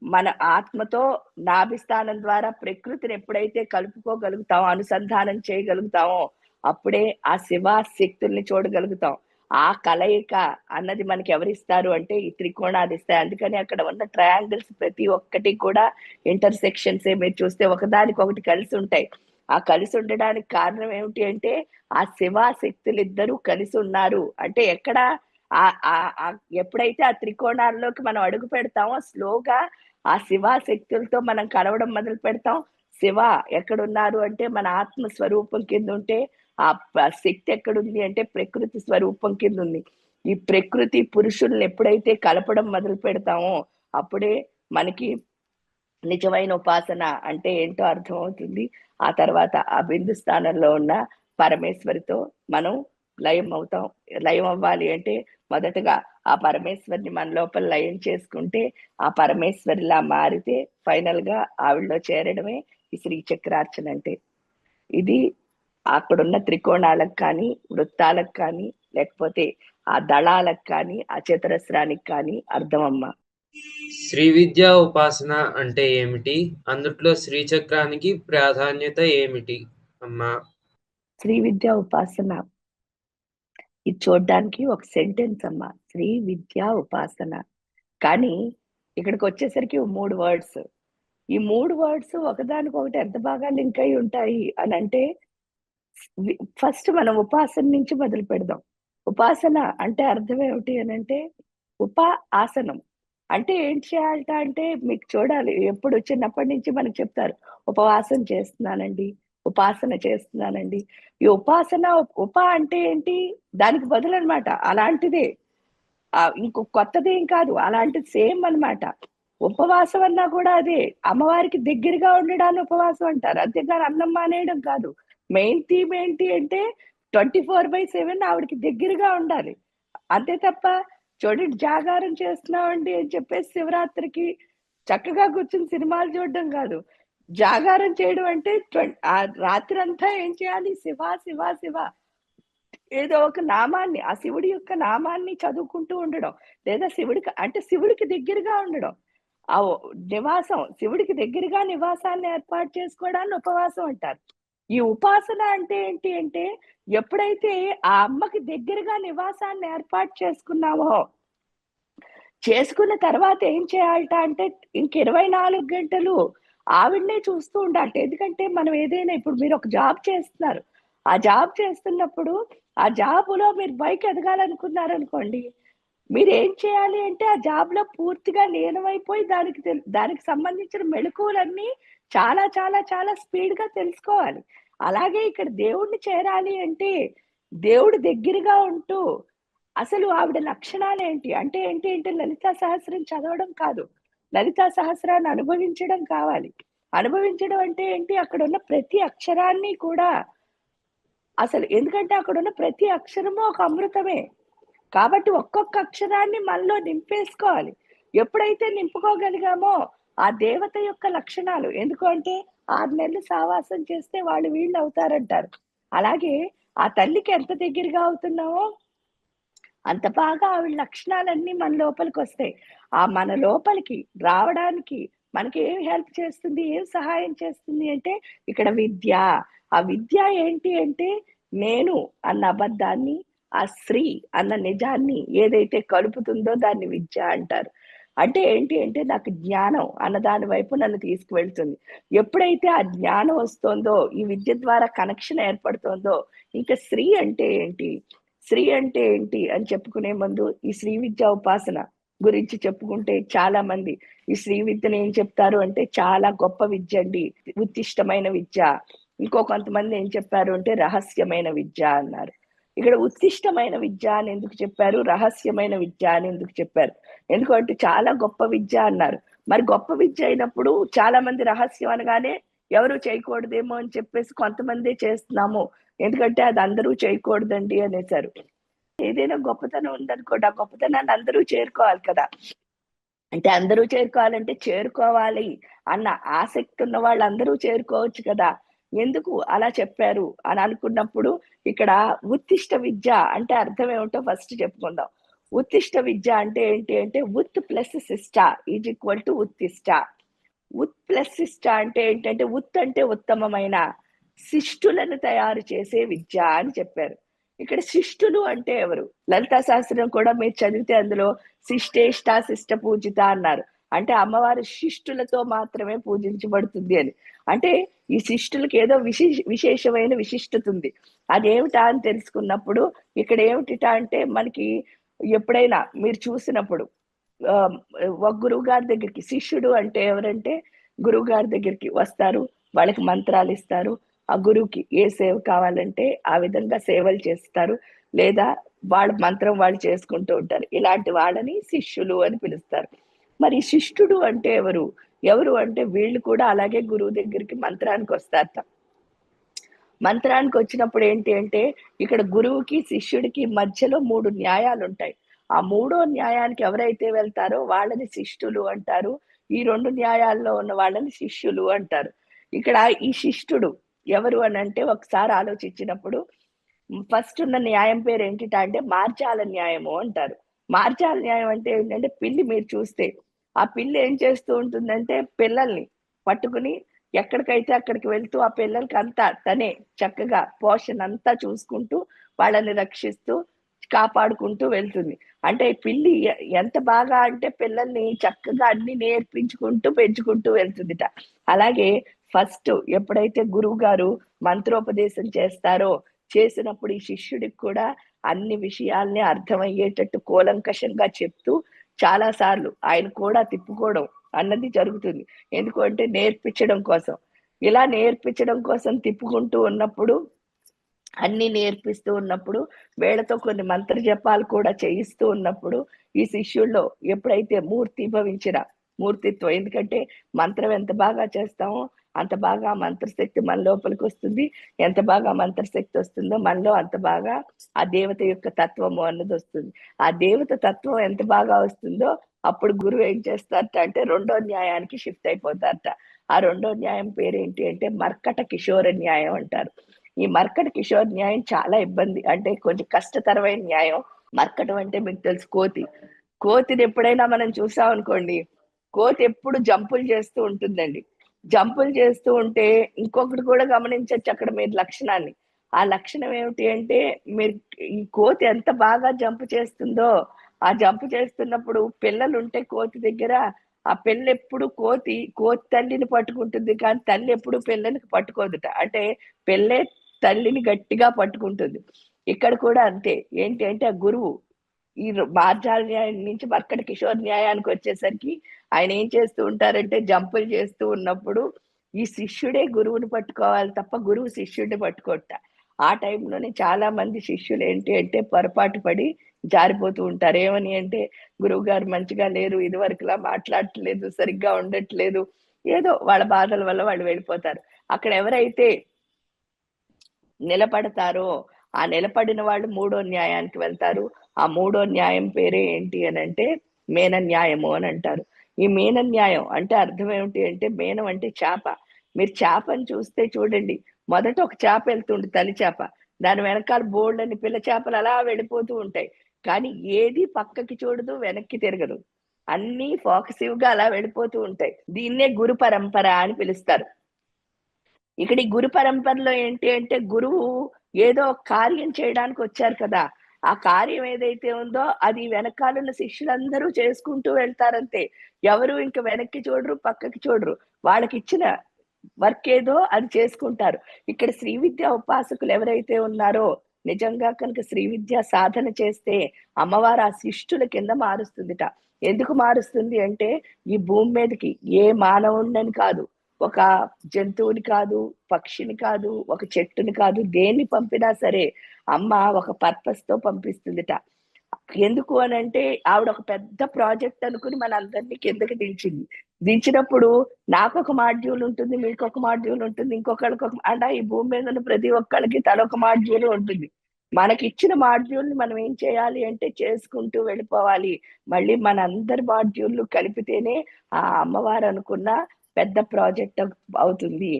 మన ఆత్మతో నాభిస్థానం ద్వారా ప్రకృతిని ఎప్పుడైతే కలుపుకోగలుగుతామో అనుసంధానం చేయగలుగుతామో అప్పుడే ఆ శివ శక్తుల్ని చూడగలుగుతాం. ఆ కలయిక అన్నది మనకి ఎవరిస్తారు అంటే ఈ త్రికోణాలు ఇస్తాయి. అందుకని అక్కడ ఉన్న ట్రయాంగిల్స్ ప్రతి ఒక్కటి కూడా ఇంటర్సెక్షన్స్ మీరు చూస్తే ఒకదానికొకటి కలిసి ఉంటాయి. ఆ కలిసి ఉండడానికి కారణం ఏమిటి అంటే ఆ శివ శక్తులిద్దరూ కలిసి ఉన్నారు. అంటే ఎక్కడ ఎప్పుడైతే ఆ త్రికోణాల్లోకి మనం అడుగు పెడతామో స్లోగా ఆ శివ శక్తులతో మనం కలవడం మొదలు పెడతాం. శివ ఎక్కడున్నారు అంటే మన ఆత్మ స్వరూపం కింద ఉంటే ఆ శక్తి ఎక్కడుంది అంటే ప్రకృతి స్వరూపం కింద ఉంది. ఈ ప్రకృతి పురుషుల్ని ఎప్పుడైతే కలపడం మొదలు పెడతామో అప్పుడే మనకి నిజమైన ఉపాసన అంటే ఏంటో అర్థమవుతుంది. ఆ తర్వాత ఆ బిందు స్థానంలో ఉన్న పరమేశ్వరితో మనం లయం అవుతాం. లయం అవ్వాలి అంటే మొదటగా ఆ పరమేశ్వరిని మన లోపల లయం చేసుకుంటే ఆ పరమేశ్వరిలా మారితే ఫైనల్ గా ఆవిడలో చేరడమే ఈ శ్రీచక్రార్చన అంటే. ఇది అక్కడున్న త్రికోణాలకు కానీ వృత్తాలకు కానీ లేకపోతే ఆ దళాలకు కానీ ఆ చతురస్రానికి కానీ అర్థం అమ్మా. శ్రీ విద్యా ఉపాసన అంటే ఏమిటి? అందుట్లో శ్రీచక్రానికి ప్రాధాన్యత ఏమిటి అమ్మా? శ్రీ విద్యా ఉపాసన ఇది చూడడానికి ఒక సెంటెన్స్ అమ్మా, శ్రీ విద్యా ఉపాసన. కానీ ఇక్కడికి వచ్చేసరికి 3 వర్డ్స్. ఈ 3 వర్డ్స్ ఒకదానికొకటి ఎంత బాగా లింక్ అయి ఉంటాయి అని అంటే ఫస్ట్ మనం ఉపాసన నుంచి మొదలు పెడదాం. ఉపాసన అంటే అర్థం ఏమిటి అని అంటే ఆసనం అంటే ఏం చేయాలట అంటే మీకు చూడాలి ఎప్పుడు చిన్నప్పటి నుంచి మనకు చెప్తారు ఉపవాసం చేస్తున్నానండి, ఉపాసన చేస్తున్నానండి. ఈ ఉపాసన అంటే ఏంటి దానికి బదులు అనమాట, అలాంటిదే. ఇంకో కొత్తదేం కాదు, అలాంటిది సేమ్ అన్నమాట. ఉపవాసం అన్నా కూడా అదే అమ్మవారికి దగ్గరగా ఉండడాన్ని ఉపవాసం అంటారు, అంతేగాని అన్నం మానేయడం కాదు. మెయిన్ థీమ్ ఏంటి అంటే 24/7 ఆవిడకి దగ్గరగా ఉండాలి. అంతే తప్ప చూడండి జాగారం చేస్తున్నామండి అని చెప్పేసి శివరాత్రికి చక్కగా కూర్చొని సినిమాలు చూడడం కాదు. జాగారం చేయడం అంటే ఆ రాత్రంతా ఏం చేయాలి, శివ శివ శివ ఏదో ఒక నామాన్ని ఆ శివుడి యొక్క నామాన్ని చదువుకుంటూ ఉండడం. లేదా శివుడికి దగ్గరగా ఉండడం. ఆ నివాసం శివుడికి దగ్గరగా నివాసాన్ని ఏర్పాటు చేసుకోవడాన్ని ఉపవాసం అంటారు. ఈ ఉపాసన అంటే ఏంటి అంటే, ఎప్పుడైతే ఆ అమ్మకి దగ్గరగా నివాసాన్ని ఏర్పాటు చేసుకున్న తర్వాత ఏం చేయాలట అంటే, ఇంక 24 గంటలు ఆవిడనే చూస్తూ ఉండాలట. ఎందుకంటే మనం ఏదైనా ఇప్పుడు మీరొక జాబ్ చేస్తున్నారు. ఆ జాబ్ చేస్తున్నప్పుడు, ఆ జాబ్‌లో మీరు పైకి ఎదగాలనుకున్నారనుకోండి, మీరేం చేయాలి అంటే, ఆ జాబ్‌లో పూర్తిగా లీనమైపోయి దానికి సంబంధించిన మెళకువలన్నీ చాలా, చాలా, చాలా స్పీడ్‌గా తెలుసుకోవాలి. అలాగే ఇక్కడ దేవుడిని చేరాలి అంటే, దేవుడు దగ్గరగా ఉంటూ, అసలు ఆవిడ లక్షణాలేంటి? అంటే ఏంటి అంటే, లలితా సహస్రం చదవడం కాదు. లలితా సహస్రాన్ని అనుభవించడం కావాలి. అనుభవించడం అంటే ఏంటి? అక్కడున్న ప్రతి అక్షరాన్ని కూడా అసలు ఎందుకంటే అక్కడున్న ప్రతి అక్షరము ఒక అమృతమే. కాబట్టి ఒక్కొక్క అక్షరాన్ని మనలో నింపేసుకోవాలి. ఎప్పుడైతే నింపుకోగలిగామో, ఆ దేవత యొక్క లక్షణాలు ఎందుకు అంటే 6 నెలలు సావాసం చేస్తే వాళ్ళు వీళ్ళవుతారంటారు. అలాగే ఆ తల్లికి ఎంత దగ్గరగా అవుతున్నామో, అంత బాగా ఆవిడ లక్షణాలన్నీ మన లోపలికొస్తాయి. మన లోపలికి రావడానికి మనకి ఏం హెల్ప్ చేస్తుంది? ఏం సహాయం చేస్తుంది అంటే ఇక్కడ విద్య. ఆ విద్య ఏంటి అంటే నేను అన్న అబద్ధాన్ని, ఆ శ్రీ అన్న నిజాన్ని ఏదైతే కలుపుతుందో దాన్ని విద్య అంటారు. అంటే ఏంటి అంటే నాకు జ్ఞానం అన్న దాని వైపు నన్ను తీసుకువెళ్తుంది. ఎప్పుడైతే ఆ జ్ఞానం వస్తోందో, ఈ విద్య ద్వారా కనెక్షన్ ఏర్పడుతోందో, ఇంకా శ్రీ అంటే ఏంటి? శ్రీ అంటే ఏంటి అని చెప్పుకునే ముందు ఈ శ్రీ విద్యా ఉపాసన గురించి చెప్పుకుంటే చాలా మంది ఈ శ్రీ విద్యను ఏం చెప్తారు అంటే చాలా గొప్ప విద్య అండి, ఉత్తిష్టమైన విద్య. కొంతమంది ఏం చెప్పారు అంటే రహస్యమైన విద్య అన్నారు. ఇక్కడ ఉత్తిష్టమైన విద్య అని ఎందుకు చెప్పారు? రహస్యమైన విద్య అని ఎందుకు చెప్పారు? ఎందుకంటే చాలా గొప్ప విద్య అన్నారు. మరి గొప్ప విద్య అయినప్పుడు చాలా మంది రహస్యం అనగానే ఎవరు చేయకూడదేమో అని చెప్పేసి కొంతమందే చేస్తున్నాము. ఎందుకంటే అది అందరూ చేయకూడదండి అనేసారు. ఏదైనా గొప్పతనం ఉందనుకోండి, ఆ గొప్పతనాన్ని అందరూ చేరుకోవాలి కదా! అంటే అందరూ చేరుకోవాలంటే చేరుకోవాలి అన్న ఆసక్తి ఉన్న వాళ్ళందరూ చేరుకోవచ్చు కదా! ఎందుకు అలా చెప్పారు అని అనుకున్నప్పుడు ఇక్కడ ఉత్తిష్ట విద్య అంటే అర్థం ఏమిటో ఫస్ట్ చెప్పుకుందాం. ఉత్తిష్ట విద్య అంటే ఏంటి అంటే ఉత్ ప్లస్ శిష్ట ఈజ్ ఈక్వల్ టు ఉత్తిష్ట. ఉత్ ప్లస్ శిష్ట అంటే ఏంటంటే ఉత్ అంటే ఉత్తమమైన, శిష్టులను తయారు చేసే విద్య అని చెప్పారు. ఇక్కడ శిష్టులు అంటే ఎవరు? లలితా సహస్రం కూడా మీరు చదివితే అందులో శిష్టేష్ట శిష్ట పూజిత అన్నారు. అంటే అమ్మవారు శిష్టులతో మాత్రమే పూజించబడుతుంది అని. అంటే ఈ శిష్టులకి ఏదో విశేషమైన విశిష్టత ఉంది. అదేమిటా అని తెలుసుకున్నప్పుడు ఇక్కడ ఏమిటిట అంటే మనకి ఎప్పుడైనా మీరు చూసినప్పుడు ఆహ్, ఒక గురువుగారి దగ్గరికి శిష్యుడు అంటే ఎవరంటే గురువుగారి దగ్గరికి వస్తారు. వాళ్ళకి మంత్రాలిస్తారు. ఆ గురువుకి ఏ సేవ కావాలంటే ఆ విధంగా సేవలు చేస్తారు. లేదా వాళ్ళ మంత్రం వాళ్ళు చేసుకుంటూ ఉంటారు. ఇలాంటి వాళ్ళని శిష్యులు అని పిలుస్తారు. మరి శిష్టుడు అంటే ఎవరు? ఎవరు అంటే వీళ్ళు కూడా అలాగే గురువు దగ్గరికి మంత్రానికొస్తారట. మంత్రానికొచ్చినప్పుడు ఏంటి అంటే, ఇక్కడ గురువుకి, శిష్యుడికి మధ్యలో 3 న్యాయాలుంటాయి. ఆ మూడో న్యాయానికి ఎవరైతే వెళ్తారో వాళ్ళని శిష్టులు అంటారు. ఈ 2 న్యాయాల్లో ఉన్న వాళ్ళని శిష్యులు అంటారు. ఇక్కడ ఈ శిష్టుడు ఎవరు అనంటే ఒకసారి ఆలోచించినప్పుడు ఫస్ట్ ఉన్న న్యాయం పేరేంటిట అంటే మార్జాల న్యాయము అంటారు. మార్జాల న్యాయం అంటే ఏంటంటే పిల్లి మీరు చూస్తే, ఆ పిల్లి ఏం చేస్తూ ఉంటుందంటే పిల్లల్ని పట్టుకుని ఎక్కడికైతే అక్కడికి వెళ్తూ ఆ పిల్లలకంతా తనే చక్కగా పోషణ అంతా చూసుకుంటూ, వాళ్ళని రక్షిస్తూ, కాపాడుకుంటూ వెళ్తుంది. అంటే ఈ పిల్లి ఎంత బాగా అంటే పిల్లల్ని చక్కగా అన్నీ నేర్పించుకుంటూ, పెంచుకుంటూ వెళ్తుందిట. అలాగే ఫస్ట్ ఎప్పుడైతే గురువుగారు మంత్రోపదేశం చేస్తారో, చేసినప్పుడు ఈ శిష్యుడికి కూడా అన్ని విషయాల్ని అర్థమయ్యేటట్టు కూలంకషంగా చెప్తూ చాలా సార్లు ఆయన కూడా తిప్పుకోవడం అన్నది జరుగుతుంది. ఎందుకు అంటే నేర్పించడం కోసం. ఇలా నేర్పించడం కోసం తిప్పుకుంటూ ఉన్నప్పుడు, అన్నీ నేర్పిస్తూ ఉన్నప్పుడు, వీళ్ళతో కొన్ని మంత్ర జపాలు కూడా చేయిస్తూ ఉన్నప్పుడు, ఈ శిష్యుల్లో ఎప్పుడైతే మూర్తీభవించిన మూర్తిత్వం ఎందుకంటే మంత్రం ఎంత బాగా చేస్తామో, అంత బాగా మంత్రశక్తి మన లోపలికొస్తుంది. ఎంత బాగా మంత్రశక్తి వస్తుందో, మనలో అంత బాగా ఆ దేవత యొక్క తత్వము అన్నదొస్తుంది. ఆ దేవత తత్వం ఎంత బాగా వస్తుందో, అప్పుడు గురువు ఏం చేస్తారట అంటే, రెండో న్యాయానికి షిఫ్ట్ అయిపోతారట. ఆ రెండో న్యాయం పేరేంటి అంటే, మర్కట కిషోర న్యాయం అంటారు. ఈ మర్కట కిషోర్ న్యాయం చాలా ఇబ్బంది అంటే కొంచెం కష్టతరమైన న్యాయం. మర్కటం అంటే మీకు తెలుసు కోతి. కోతిని ఎప్పుడైనా మనం చూసామనుకోండి, కోతి ఎప్పుడు జంపులు చేస్తూ ఉంటుందండి. జంపులు చేస్తూ ఉంటే ఇంకొకటి కూడా గమనించొచ్చు అక్కడ మీరు లక్షణాన్ని. ఆ లక్షణం ఏమిటి అంటే, మీరు ఈ కోతి ఎంత బాగా జంప్ చేస్తుందో, ఆ జంప్ చేస్తున్నప్పుడు పిల్లలుంటే కోతి దగ్గర, ఆ పిల్లెప్పుడు కోతి తల్లిని పట్టుకుంటుంది కానీ తల్లి ఎప్పుడు పిల్లని పట్టుకోదుట. అంటే పిల్లే తల్లిని గట్టిగా పట్టుకుంటుంది. ఇక్కడ కూడా అంతే. ఏంటి అంటే ఆ గురువు ఈ మార్జాల న్యాయం నుంచి మర్కట కిషోర్ న్యాయానికి వచ్చేసరికి ఆయన ఏం చేస్తూ ఉంటారంటే జంపులు చేస్తూ ఉన్నప్పుడు ఈ శిష్యుడే గురువుని పట్టుకోవాలి తప్ప గురువు శిష్యుడిని పట్టుకోట. ఆ టైంలోనే చాలా మంది శిష్యులు ఏంటి అంటే పొరపాటు పడి జారిపోతూ ఉంటారు. ఏమని అంటే గురువు గారు మంచిగా లేరు, ఇదివరకులా మాట్లాడట్లేదు, సరిగ్గా ఉండట్లేదు, ఏదో వాళ్ళ బాధల వల్ల వాళ్ళు వెళ్ళిపోతారు. అక్కడ ఎవరైతే నిలబడతారో ఆ నిలబడిన వాళ్ళు మూడో న్యాయానికి వెళ్తారు. ఆ మూడో న్యాయం పేరే ఏంటి అని అంటే మేన న్యాయము అని అంటారు. ఈ మేన న్యాయం అంటే అర్థం ఏమిటి అంటే, మేనం అంటే చేప. మీరు చేపని చూస్తే చూడండి, మొదట ఒక చేప వెళ్తుంది తల్లి చేప, దాని వెనకాల బోల్డని పిల్ల చేపలు అలా వెళ్ళిపోతూ ఉంటాయి. కానీ ఏది పక్కకి చూడదు, వెనక్కి తిరగదు, అన్నీ ఫోకసివ్ గా అలా వెళ్ళిపోతూ ఉంటాయి. దీన్నే గురు పరంపర అని పిలుస్తారు. ఇక్కడ ఈ గురు పరంపరలో ఏంటి అంటే గురువు ఏదో ఒక కార్యం చేయడానికి వచ్చారు కదా, ఆ కార్యం ఏదైతే ఉందో అది వెనకాలన్న శిష్యులందరూ చేసుకుంటూ వెళ్తారంతే. ఎవరు ఇంక వెనక్కి చూడరు, పక్కకి చూడరు. వాళ్ళకి ఇచ్చిన వర్క్ ఏదో అది చేసుకుంటారు. ఇక్కడ శ్రీ విద్యా ఉపాసకులు ఎవరైతే ఉన్నారో, నిజంగా కనుక శ్రీ విద్య సాధన చేస్తే అమ్మవారు ఆ శిష్టుల కింద మారుస్తుందిట. ఎందుకు మారుస్తుంది అంటే, ఈ భూమి మీదకి ఏ మానవుడిని కాదు, ఒక జంతువుని కాదు, పక్షిని కాదు, ఒక చెట్టుని కాదు, దేన్ని పంపినా సరే అమ్మ ఒక పర్పస్ తో పంపిస్తుందిట. ఎందుకు అనంటే ఆవిడ ఒక పెద్ద ప్రాజెక్ట్ అనుకుని మనందరినీ కిందకి దించింది. దించినప్పుడు నాకొక మాడ్యూల్ ఉంటుంది, మీకొక మాడ్యూల్ ఉంటుంది, ఇంకొకళ్ళకి అలా ఈ భూమి మీద ఉన్న ప్రతి ఒక్కళ్ళకి తనొక మాడ్యూల్ ఉంటుంది. మనకిచ్చిన మాడ్యూల్ని మనం ఏం చేయాలి అంటే చేసుకుంటూ వెళ్ళిపోవాలి. మళ్ళీ మనందరి మాడ్యూల్లు కలిపితేనే ఆ అమ్మవారు అనుకున్న పెద్ద ప్రాజెక్ట్ అవుతుంది.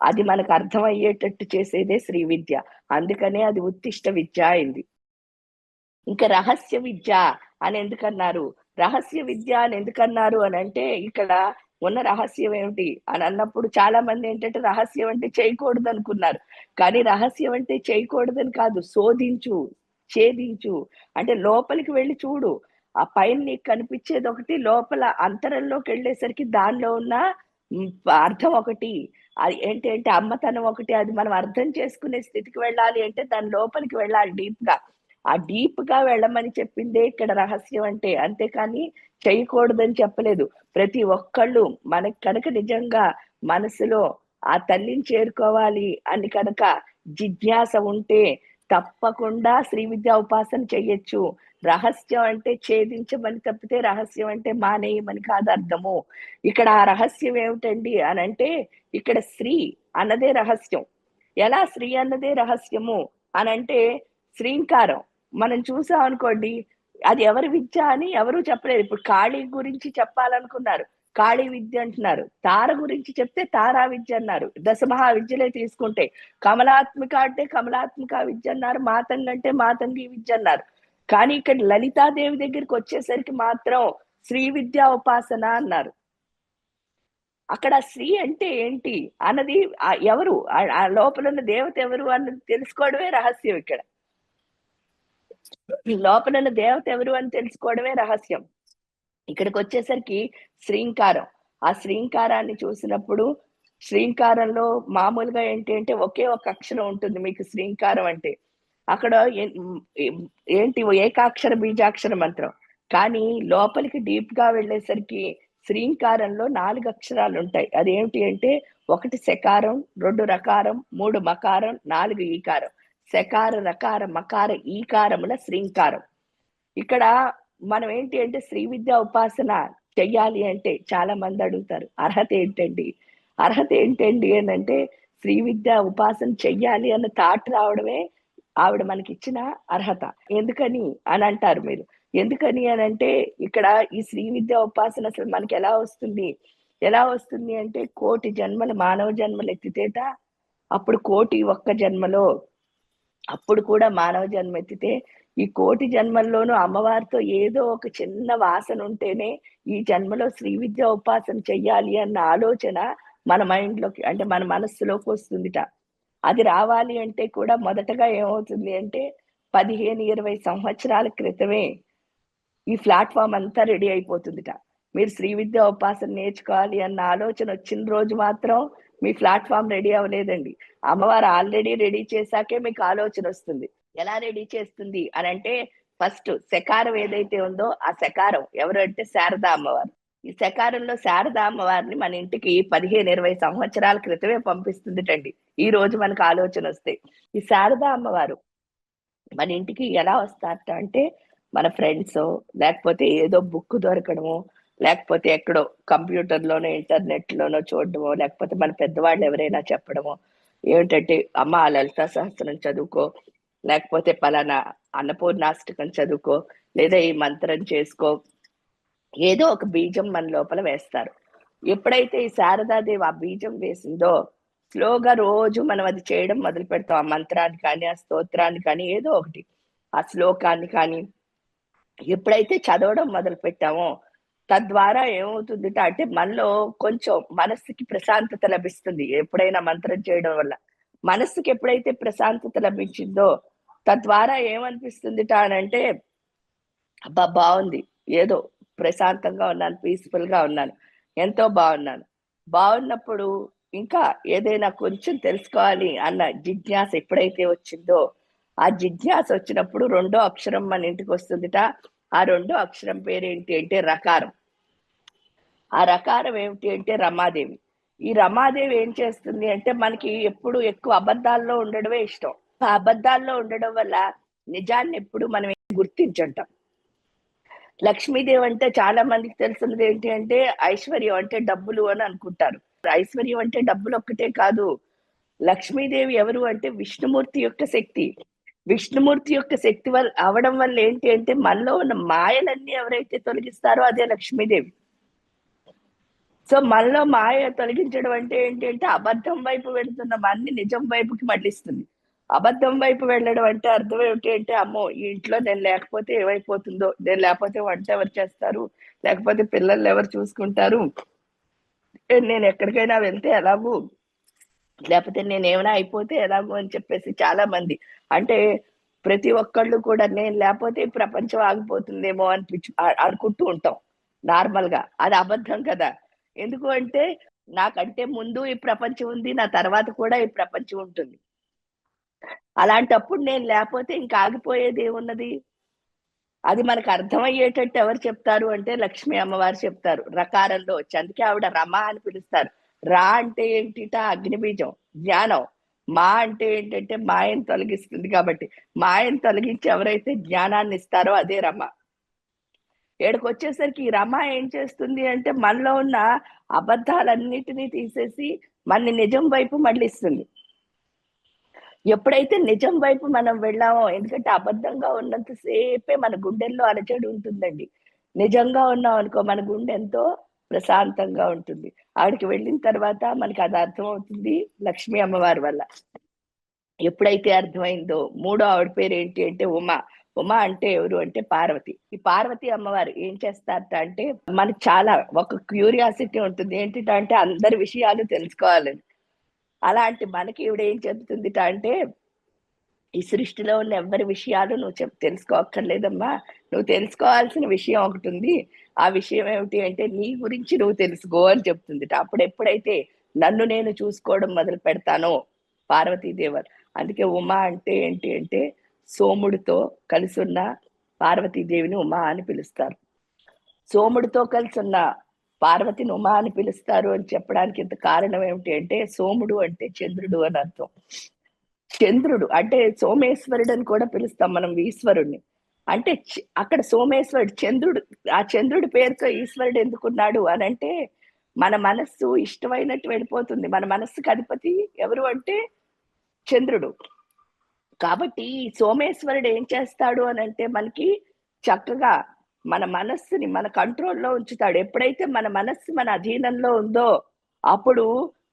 అది మనకు అర్థమయ్యేటట్టు చేసేదే శ్రీ విద్య. అందుకనే అది ఉత్తిష్ట విద్య అయింది. ఇంకా రహస్య విద్య అని ఎందుకన్నారు? రహస్య విద్య అని ఎందుకన్నారు అని అంటే, ఇక్కడ ఉన్న రహస్యం ఏమిటి అని అన్నప్పుడు చాలా మంది ఏంటంటే రహస్యం అంటే చేయకూడదు అనుకున్నారు. కానీ రహస్యం అంటే చేయకూడదని కాదు, శోధించు, ఛేదించు, అంటే లోపలికి వెళ్ళి చూడు. ఆ పైన నీకు కనిపించేది ఒకటి, లోపల అంతరంలోకి వెళ్ళేసరికి దానిలో ఉన్న అర్థం ఒకటి. అది ఏంటి అంటే అమ్మతనం ఒకటి. అది మనం అర్థం చేసుకునే స్థితికి వెళ్ళాలి అంటే దాని లోపలికి వెళ్ళాలి డీప్ గా. ఆ డీప్ గా వెళ్ళమని చెప్పిందే ఇక్కడ రహస్యం అంటే. అంతేకాని చేయకూడదని చెప్పలేదు. ప్రతి ఒక్కళ్ళు మనకి కనుక నిజంగా మనసులో ఆ తల్లిని చేరుకోవాలి అని కనుక జిజ్ఞాస ఉంటే తప్పకుండా శ్రీ విద్యా ఉపాసన చెయ్యొచ్చు. రహస్యం అంటే ఛేదించమని తప్పితే రహస్యం అంటే మానేయమని కాదు అర్థము. ఇక్కడ ఆ రహస్యం ఏమిటండి అని అంటే, ఇక్కడ శ్రీ అన్నదే రహస్యం. ఎలా శ్రీ అన్నదే రహస్యము అని అంటే, శ్రీంకారం మనం చూసాం అనుకోండి, అది ఎవరి విద్య అని ఎవరు చెప్పలేరు. ఇప్పుడు కాళీ గురించి చెప్పాలనుకున్నారు, కాళీ విద్య అంటున్నారు. తార గురించి చెప్తే తారా విద్య అన్నారు. దశమహా విద్యలే తీసుకుంటే, కమలాత్మిక అంటే కమలాత్మిక విద్య అన్నారు, మాతంగి అంటే మాతంగి విద్య అన్నారు. కానీ ఇక్కడ లలితాదేవి దగ్గరికి వచ్చేసరికి మాత్రం శ్రీ విద్యా ఉపాసన అన్నారు. అక్కడ శ్రీ అంటే ఏంటి అన్నది ఎవరు, ఆ లోపల ఉన్న దేవత ఎవరు అన్నది తెలుసుకోవడమే రహస్యం. ఇక్కడ లోపల ఉన్న దేవత ఎవరు అని తెలుసుకోవడమే రహస్యం. ఇక్కడికి వచ్చేసరికి శ్రీంకారం, ఆ శ్రీంకారాన్ని చూసినప్పుడు శ్రీంకారంలో మామూలుగా ఏంటి అంటే ఒకే ఒక అక్షరం ఉంటుంది మీకు శ్రీంకారం అంటే. అక్కడ ఏంటి ఏకాక్షర బీజాక్షర మంత్రం. కానీ లోపలికి డీప్ గా వెళ్ళేసరికి శ్రీంకారంలో 4 అక్షరాలు ఉంటాయి. అదేంటి అంటే 1 శకారం, 2 రకారం, 3 మకారం, 4 ఈకారం. శకార రకార మకార ఈకారముల శ్రీంకారం. ఇక్కడ మనం ఏంటి అంటే శ్రీ విద్యా ఉపాసన చెయ్యాలి అంటే చాలా మంది అడుగుతారు, అర్హత ఏంటండి? అర్హత ఏంటండి అని అంటే, శ్రీ విద్యా ఉపాసన చెయ్యాలి అన్న థాట్ రావడమే ఆవిడ మనకి ఇచ్చిన అర్హత. ఎందుకని అని అంటారు మీరు. ఎందుకని అని అంటే, ఇక్కడ ఈ శ్రీ విద్యా ఉపాసన అసలు మనకి ఎలా వస్తుంది? ఎలా వస్తుంది అంటే, 1,000,000 జన్మలు మానవ జన్మలు ఎత్తితేట అప్పుడు 1,000,000 జన్మలో, అప్పుడు కూడా మానవ జన్మ ఎత్తితే ఈ 1,000,000 జన్మల్లోనూ అమ్మవారితో ఏదో ఒక చిన్న వాసన ఉంటేనే ఈ జన్మలో శ్రీ విద్యా ఉపాసన చెయ్యాలి అన్న ఆలోచన మన మైండ్‌లోకి అంటే మన మనస్సులోకి వస్తుందిట. అది రావాలి అంటే కూడా మొదటగా ఏమవుతుంది అంటే 15, 20 సంవత్సరాల క్రితమే ఈ ప్లాట్‌ఫార్మ్ అంతా రెడీ అయిపోతుందిట. మీరు శ్రీ విద్యా ఉపాసన నేర్చుకోవాలి అన్న ఆలోచన వచ్చిన రోజు మాత్రం మీ ప్లాట్‌ఫార్మ్ రెడీ అవ్వలేదండి. అమ్మవారు ఆల్రెడీ రెడీ చేశాకే మీకు ఆలోచన వస్తుంది. ఎలా రెడీ చేస్తుంది అనంటే ఫస్ట్ సెకారం ఏదైతే ఉందో ఆ సెకారం ఎవరు అంటే శారదా అమ్మవారు. ఈ సెకారంలో శారదా అమ్మవారిని మన ఇంటికి 15, 20 సంవత్సరాల క్రితమే పంపిస్తుందిటండి. ఈ రోజు మనకు ఆలోచన వస్తే. ఈ శారదా అమ్మవారు మన ఇంటికి ఎలా వస్తారట అంటే మన ఫ్రెండ్సో, లేకపోతే ఏదో బుక్ దొరకడమో, లేకపోతే ఎక్కడో కంప్యూటర్‌లోనో, ఇంటర్నెట్‌లోనో చూడడమో, లేకపోతే మన పెద్దవాళ్ళు ఎవరైనా చెప్పడమో, ఏమిటంటే అమ్మ ఆ లలితా సహస్రం చదువుకో, లేకపోతే పలానా అన్నపూర్ణాష్టకం చదువుకో, లేదా ఈ మంత్రం చేసుకో, ఏదో ఒక బీజం మన లోపల వేస్తారు. ఎప్పుడైతే ఈ శారదాదేవి ఆ బీజం వేసిందో, స్లోగా రోజు మనం అది చేయడం మొదలుపెడతాం. ఆ మంత్రాన్ని కానీ, ఆ స్తోత్రాన్ని కానీ ఏదో ఒకటి. ఆ శ్లోకాన్ని కానీ, ఎప్పుడైతే చదవడం మొదలుపెట్టామో, తద్వారా ఏమవుతుందిట అంటే మనలో కొంచెం మనస్సుకి ప్రశాంతత లభిస్తుంది. ఎప్పుడైనా మంత్రం చేయడం వల్ల. మనస్సుకి ఎప్పుడైతే ప్రశాంతత లభించిందో, తద్వారా ఏమనిపిస్తుందిట అనంటే అబ్బా! బావుంది. ఏదో ప్రశాంతంగా ఉన్నాను. పీస్‌ఫుల్‌గా ఉన్నాను. ఎంతో బావున్నాను. బావున్నప్పుడు ఇంకా ఏదైనా కొంచెం తెలుసుకోవాలి అన్న జిజ్ఞాస ఎప్పుడైతే వచ్చిందో, ఆ జిజ్ఞాస వచ్చినప్పుడు రెండో అక్షరం మన ఇంటికొస్తుందిట. ఆ రెండో అక్షరం పేరేంటి అంటే రకారం. ఆ రకారం ఏమిటి అంటే రమాదేవి. ఈ రమాదేవి ఏం చేస్తుంది అంటే మనకి ఎప్పుడు ఎక్కువ అబద్ధాల్లో ఉండడమే ఇష్టం. ఆ అబద్ధాల్లో ఉండడం వల్ల నిజాన్ని ఎప్పుడు మనం గుర్తించంటాం. లక్ష్మీదేవి అంటే చాలా మందికి తెలిసినది ఏంటి అంటే ఐశ్వర్యం అంటే డబ్బులు అని అనుకుంటారు. ఐశ్వర్యం అంటే డబ్బులు ఒక్కటే కాదు. లక్ష్మీదేవి ఎవరు అంటే విష్ణుమూర్తి యొక్క శక్తి. విష్ణుమూర్తి యొక్క శక్తి అవ్వడం వల్ల ఏంటి అంటే మనలో ఉన్న మాయలన్నీ ఎవరైతే తొలగిస్తారో అదే లక్ష్మీదేవి. సో మనలో మాయ తొలగించడం అంటే ఏంటి అంటే అబద్ధం వైపు వెళ్తున్న మనని నిజం వైపుకి మళ్ళిస్తుంది. అబద్ధం వైపు వెళ్ళడం అంటే అర్థం ఏమిటి అంటే అమ్మో! ఈ ఇంట్లో నేను లేకపోతే ఏమైపోతుందో, నేను లేకపోతే వంట ఎవరు చేస్తారు? లేకపోతే పిల్లల్ని ఎవరు చూసుకుంటారు? నేను ఎక్కడికైనా వెళ్తే ఎలాగూ లేపోతే నేనేమైనా అయిపోతే ఎలాగో అని చెప్పేసి చాలా మంది అంటే ప్రతి ఒక్కళ్ళు కూడా నేను లేపోతే ఈ ప్రపంచం ఆగిపోతుందేమో అనుకుంటూ ఉంటాం నార్మల్‌గా. అది అబద్ధం కదా! ఎందుకు అంటే నాకంటే ముందు ఈ ప్రపంచం ఉంది. నా తర్వాత కూడా ఈ ప్రపంచం ఉంటుంది. అలాంటప్పుడు నేను లేపోతే ఇంక ఆగిపోయేదేమున్నది? అది మనకు అర్థమయ్యేటట్టు ఎవరు చెప్తారు అంటే లక్ష్మీ అమ్మవారు చెప్తారు. రకారంలో వచ్చి. అందుకే ఆవిడ రమ అని పిలుస్తారు. రా అంటే ఏంటిట అగ్నిబీజం, జ్ఞానం. మా అంటే ఏంటంటే మాయను తొలగిస్తుంది కాబట్టి. మాయను తొలగించి ఎవరైతే జ్ఞానాన్ని ఇస్తారో అదే రమ. ఈడకొచ్చేసరికి ఈ రమ ఏం చేస్తుంది అంటే మనలో ఉన్న అబద్ధాలన్నిటిని తీసేసి మనని నిజం వైపు మళ్ళిస్తుంది. ఎప్పుడైతే నిజం వైపు మనం వెళ్ళామో ఎందుకంటే అబద్ధంగా ఉన్నంత సేపే మన గుండెల్లో అలజడి ఉంటుందండి. నిజంగా ఉన్నామనుకో మన గుండె ఎంతో ప్రశాంతంగా ఉంటుంది. ఆడికి వెళ్ళిన తర్వాత మనకి అది అర్థమవుతుంది లక్ష్మీ అమ్మవారి వల్ల. ఎప్పుడైతే అర్థమైందో మూడో ఆవిడ పేరేంటి అంటే ఉమ. ఉమ అంటే ఎవరు అంటే పార్వతి. ఈ పార్వతి అమ్మవారు ఏం చేస్తారట అంటే మనకి చాలా ఒక క్యూరియాసిటీ ఉంటుంది. ఏంటిటంటే అందరి విషయాలు తెలుసుకోవాలని. అలాంటి మనకి ఈవిడ ఏం చెప్తుందిట అంటే ఈ సృష్టిలో ఉన్న ఎవ్వరి విషయాలు నువ్వు తెలుసుకోక్కర్లేదమ్మా. నువ్వు తెలుసుకోవాల్సిన విషయం ఒకటుంది. ఆ విషయం ఏమిటి అంటే నీ గురించి నువ్వు తెలుసుకో అని చెప్తుందిట. అప్పుడెప్పుడైతే నన్ను నేను చూసుకోవడం మొదలు పెడతానో పార్వతీదేవర్. అందుకే ఉమా అంటే ఏంటి అంటే సోముడితో కలిసున్న పార్వతీదేవిని ఉమా అని పిలుస్తారు. సోముడితో కలిసున్న పార్వతిని ఉమా అని పిలుస్తారు అని చెప్పడానికి ఇంత కారణం ఏమిటి అంటే సోముడు అంటే చంద్రుడు అని అర్థం. చంద్రుడు అంటే సోమేశ్వరుడు అని కూడా పిలుస్తాం మనం ఈశ్వరుడిని. అంటే అక్కడ సోమేశ్వరుడు చంద్రుడు ఆ చంద్రుడి పేరుతో ఈశ్వరుడు ఎందుకున్నాడు అనంటే, మన మనస్సు ఇష్టమైనట్టు వెళ్ళిపోతుంది. మన మనస్సుకి అధిపతి ఎవరు అంటే చంద్రుడు. కాబట్టి ఈ సోమేశ్వరుడు ఏం చేస్తాడు అనంటే మనకి చక్కగా మన మనస్సుని మన కంట్రోల్‌లో ఉంచుతాడు. ఎప్పుడైతే మన మనస్సు మన అధీనంలో ఉందో, అప్పుడు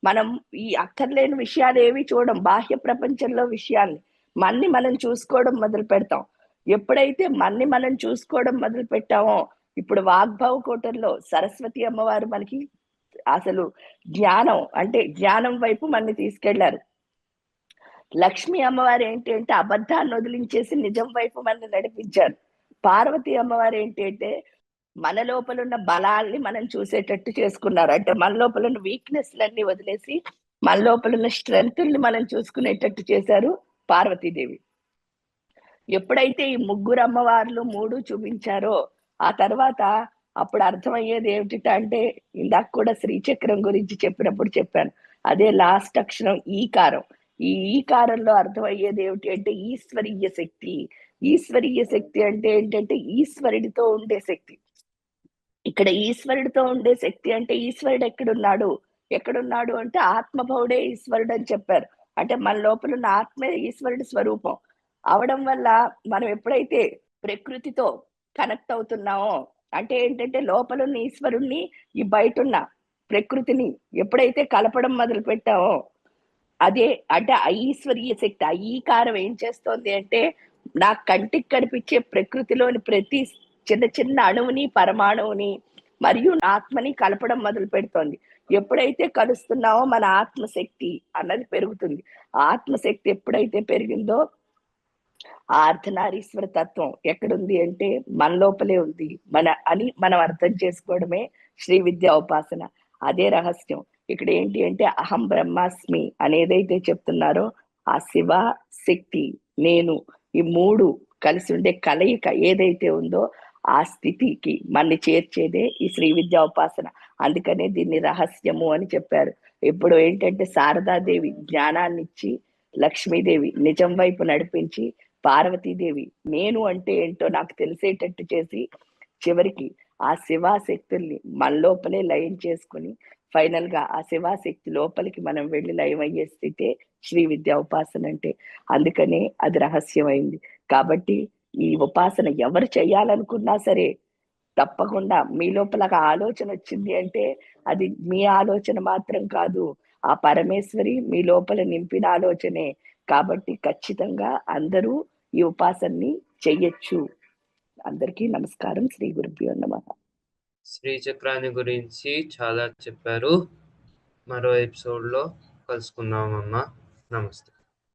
మనం ఈ అక్కర్లేని విషయాలేవి చూడం. బాహ్య ప్రపంచంలో విషయాల్ని. మన్ని మనం చూసుకోవడం మొదలుపెడతాం. ఎప్పుడైతే మన్ని మనం చూసుకోవడం మొదలుపెట్టామో, ఇప్పుడు వాగ్భవ కూటంలో సరస్వతి అమ్మవారు మనకి అసలు జ్ఞానం అంటే జ్ఞానం వైపు మనని తీసుకెళ్లారు. లక్ష్మీ అమ్మవారు ఏంటి అంటే అబద్ధాన్ని వదిలించేసి నిజం వైపు మనల్ని నడిపించారు. పార్వతీ అమ్మవారు ఏంటి అంటే మన లోపల ఉన్న బలాల్ని మనం చూసేటట్టు చేసుకున్నారు. అంటే మన లోపల ఉన్న వీక్‌నెస్‌లన్నీ వదిలేసి మన లోపల ఉన్న స్ట్రెంగ్త్‌ని మనం చూసుకునేటట్టు చేశారు పార్వతీదేవి. ఎప్పుడైతే ఈ ముగ్గురు అమ్మవార్లు 3 చూపించారో ఆ తర్వాత అప్పుడు అర్థమయ్యేది ఏమిటంటే ఇందాక కూడా శ్రీచక్రం గురించి చెప్పినప్పుడు చెప్పాను. అదే లాస్ట్ అక్షరం ఈకారం. ఈ ఈకారంలో అర్థమయ్యేది ఏమిటి అంటే ఈశ్వరీయ శక్తి. ఈశ్వరీయ శక్తి అంటే ఏంటంటే ఈశ్వరుడితో ఉండే శక్తి. ఇక్కడ ఈశ్వరుడితో ఉండే శక్తి అంటే ఈశ్వరుడు ఎక్కడున్నాడు? ఎక్కడున్నాడు అంటే ఆత్మభవుడే ఈశ్వరుడు అని చెప్పారు. అంటే మన లోపల ఉన్న ఆత్మే ఈశ్వరుడి స్వరూపం. అవడం వల్ల మనం ఎప్పుడైతే ప్రకృతితో కనెక్ట్ అవుతున్నామో అంటే ఏంటంటే లోపలున్న ఈశ్వరుడిని, ఈ బయటున్న ప్రకృతిని ఎప్పుడైతే కలపడం మొదలుపెట్టామో అదే అంటే ఆ ఈశ్వరీయ శక్తి, ఆ ఈకారం ఏం చేస్తోంది అంటే నా కంటికి కనిపించే ప్రకృతిలోని ప్రతి చిన్న చిన్న అణువుని, పరమాణువుని మరియు నా ఆత్మని కలపడం మొదలుపెడుతోంది. ఎప్పుడైతే కలుస్తున్నామో మన ఆత్మశక్తి అన్నది పెరుగుతుంది. ఆత్మశక్తి ఎప్పుడైతే పెరిగిందో ఆ అర్ధనారీశ్వర తత్వం ఎక్కడుంది అంటే మన లోపలే ఉంది. మనం అర్థం చేసుకోవడమే శ్రీ విద్యా ఉపాసన. అదే రహస్యం. ఇక్కడ ఏంటి అంటే అహం బ్రహ్మాస్మి అనేదైతే చెప్తున్నారో ఆ శివ, శక్తి, నేను ఈ 3 కలిసి ఉండే కలయిక ఏదైతే ఉందో ఆ స్థితికి మనని చేర్చేదే ఈ శ్రీ విద్యా ఉపాసన. అందుకనే దీన్ని రహస్యము అని చెప్పారు. ఇప్పుడు ఏంటంటే శారదాదేవి జ్ఞానాన్నిచ్చి, లక్ష్మీదేవి నిజం వైపు నడిపించి, పార్వతీదేవి నేను అంటే ఏంటో నాకు తెలిసేటట్టు చేసి చివరికి ఆ శివాశక్తుల్ని మన లోపలే లయం చేసుకుని ఫైనల్ గా ఆ శివాశక్తి లోపలికి మనం వెళ్ళి లయం అయ్యే స్థితే శ్రీ విద్యా ఉపాసన అంటే. అందుకనే అది రహస్యమైంది. కాబట్టి ఈ ఉపాసన ఎవరు చేయాలనుకున్నా సరే తప్పకుండా మీ లోపల ఒక ఆలోచన వచ్చింది అంటే అది మీ ఆలోచన మాత్రం కాదు. ఆ పరమేశ్వరి మీ లోపల నింపిన ఆలోచనే. కాబట్టి ఖచ్చితంగా అందరూ ఈ ఉపాసనని చెయ్యొచ్చు. అందరికీ నమస్కారం. శ్రీ గురుభ్యో నమః. శ్రీచక్రాన్ని గురించి చాలా చెప్పారు. మరో ఎపిసోడ్‌లో కలుసుకుందామమ్మా. నమస్తే.